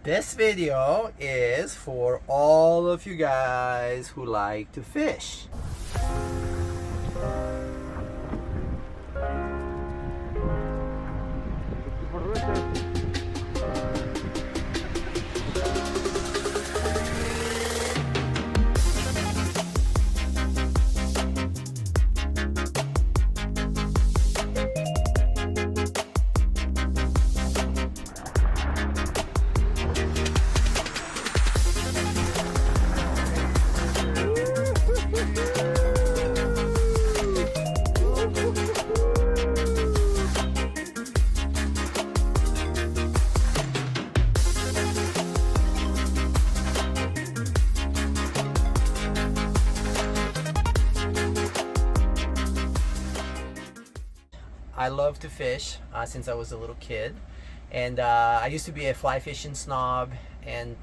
This video is for all of you guys who like to fish. I love to fish since I was a little kid, and I used to be a fly fishing snob, and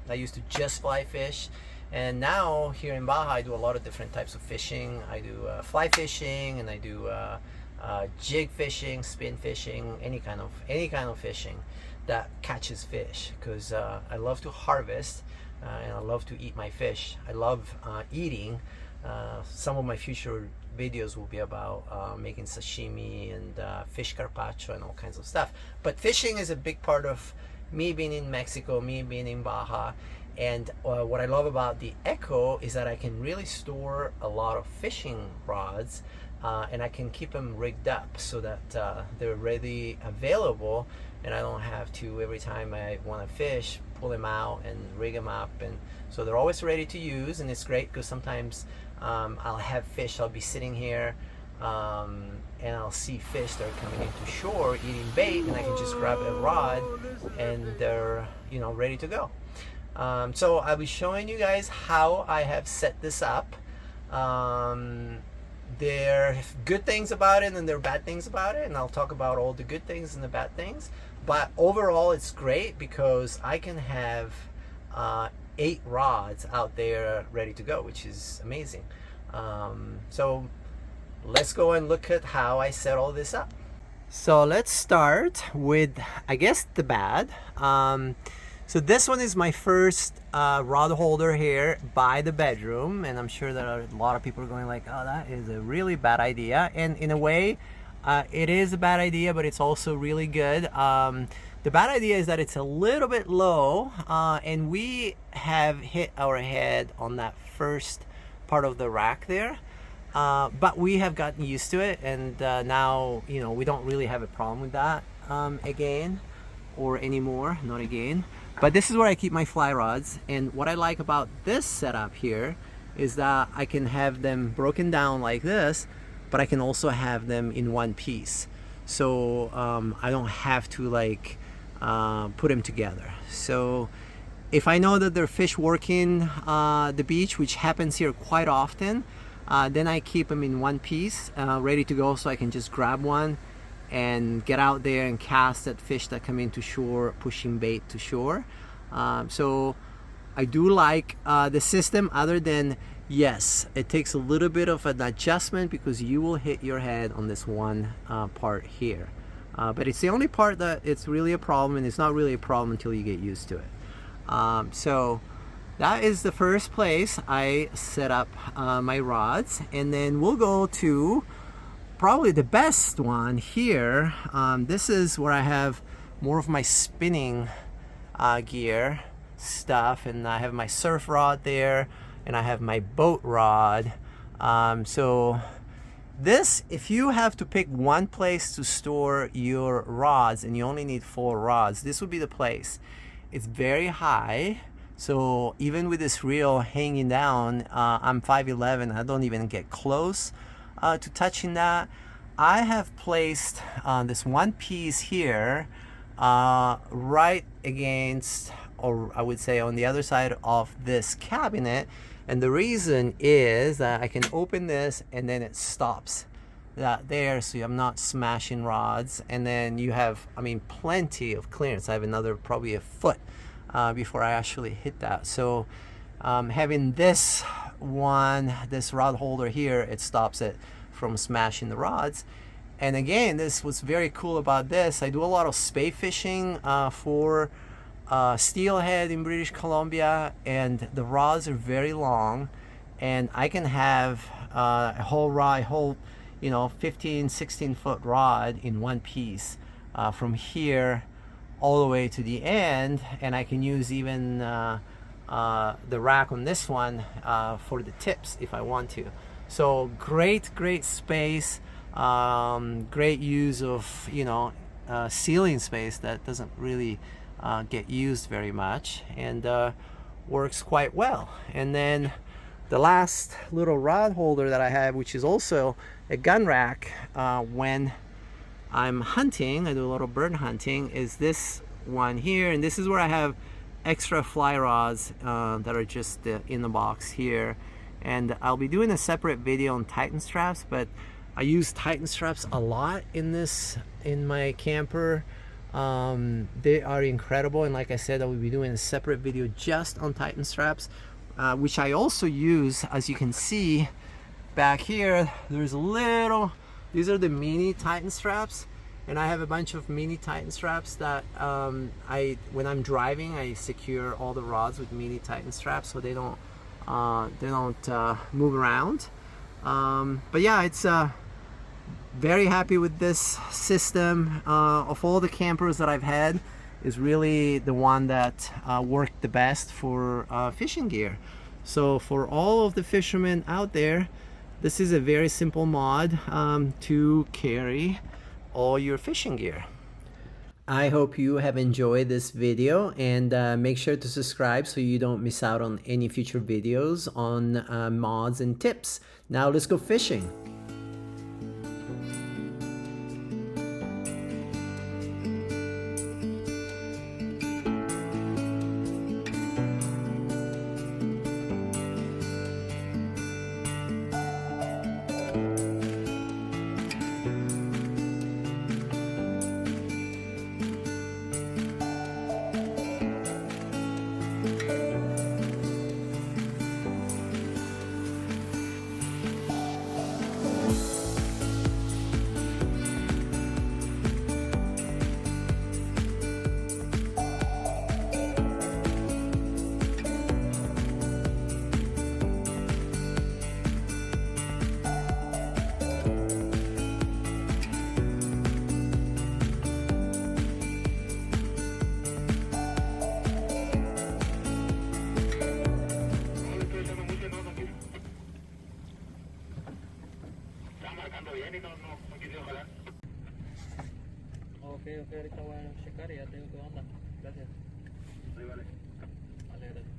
I used to just fly fish. And now here in Baja I do a lot of different types of fishing. I do fly fishing, and I do jig fishing, spin fishing, any kind of fishing that catches fish, because I love to harvest and I love to eat my fish. I love eating. Some of my future videos will be about making sashimi and fish carpaccio and all kinds of stuff. But fishing is a big part of me being in Mexico, me being in Baja. And what I love about the EKKO is that I can really store a lot of fishing rods, and I can keep them rigged up so that they're ready, available, and I don't have to, every time I want to fish, pull them out and rig them up. And so they're always ready to use. And it's great because sometimes I'll have fish, I'll be sitting here and I'll see fish that are coming into shore eating bait, and I can just grab a rod and they're, you know, ready to go. So I'll be showing you guys how I have set this up. There are good things about it and there are bad things about it, and I'll talk about all the good things and the bad things. But overall it's great because I can have 8 rods out there ready to go, which is amazing. So let's go and look at how I set all this up. So let's start with, I guess, the bad. So this one is my first rod holder here by the bedroom, and I'm sure that a lot of people are going like, oh, that is a really bad idea. And in a way, it is a bad idea, but it's also really good. The bad idea is that it's a little bit low, and we have hit our head on that first part of the rack there. But we have gotten used to it, and now, you know, we don't really have a problem with that again, or anymore, not again. But this is where I keep my fly rods, and what I like about this setup here is that I can have them broken down like this, but I can also have them in one piece. So I don't have to like put them together. So if I know that there are fish working the beach, which happens here quite often, then I keep them in one piece, ready to go, so I can just grab one and get out there and cast at fish that come into shore, pushing bait to shore. So I do like the system, other than, yes, it takes a little bit of an adjustment because you will hit your head on this one part here. But it's the only part that it's really a problem, and it's not really a problem until you get used to it. So that is the first place I set up my rods, and then we'll go to probably the best one here. This is where I have more of my spinning gear stuff, and I have my surf rod there, and I have my boat rod. So this, if you have to pick one place to store your rods and you only need 4 rods, this would be the place. It's very high, so even with this reel hanging down, I'm 5'11", I don't even get close to touching that. I have placed this one piece here right against, or I would say on the other side of this cabinet, and the reason is that I can open this and then it stops that there, so I'm not smashing rods, and then you have, I mean, plenty of clearance. I have another probably a foot before I actually hit that. So having this one, this rod holder here, it stops it from smashing the rods. And again, this was very cool about this. I do a lot of spay fishing for steelhead in British Columbia, and the rods are very long, and I can have a whole rod, 15, 16 foot rod in one piece from here all the way to the end, and I can use even the rack on this one for the tips if I want to. So great space, great use of ceiling space that doesn't really get used very much, and works quite well. And then the last little rod holder that I have, which is also a gun rack when I'm hunting, I do a little bird hunting, is this one here. And this is where I have extra fly rods that are just in the box here. And I'll be doing a separate video on Titan straps, but I use Titan straps a lot in my camper. They are incredible, and like I said, I will be doing a separate video just on Titan straps, which I also use. As you can see back here, there's these are the mini Titan straps, and I have a bunch of mini Titan straps that when I'm driving, I secure all the rods with mini Titan straps so they don't move around. But yeah, it's very happy with this system. Of all the campers that I've had, is really the one that worked the best for fishing gear. So for all of the fishermen out there, this is a very simple mod to carry all your fishing gear. I hope you have enjoyed this video, and make sure to subscribe so you don't miss out on any future videos on mods and tips. Now let's go fishing. Ok, ahorita voy a checar y ya te digo qué onda. Gracias. Sí, vale. Vale, gracias.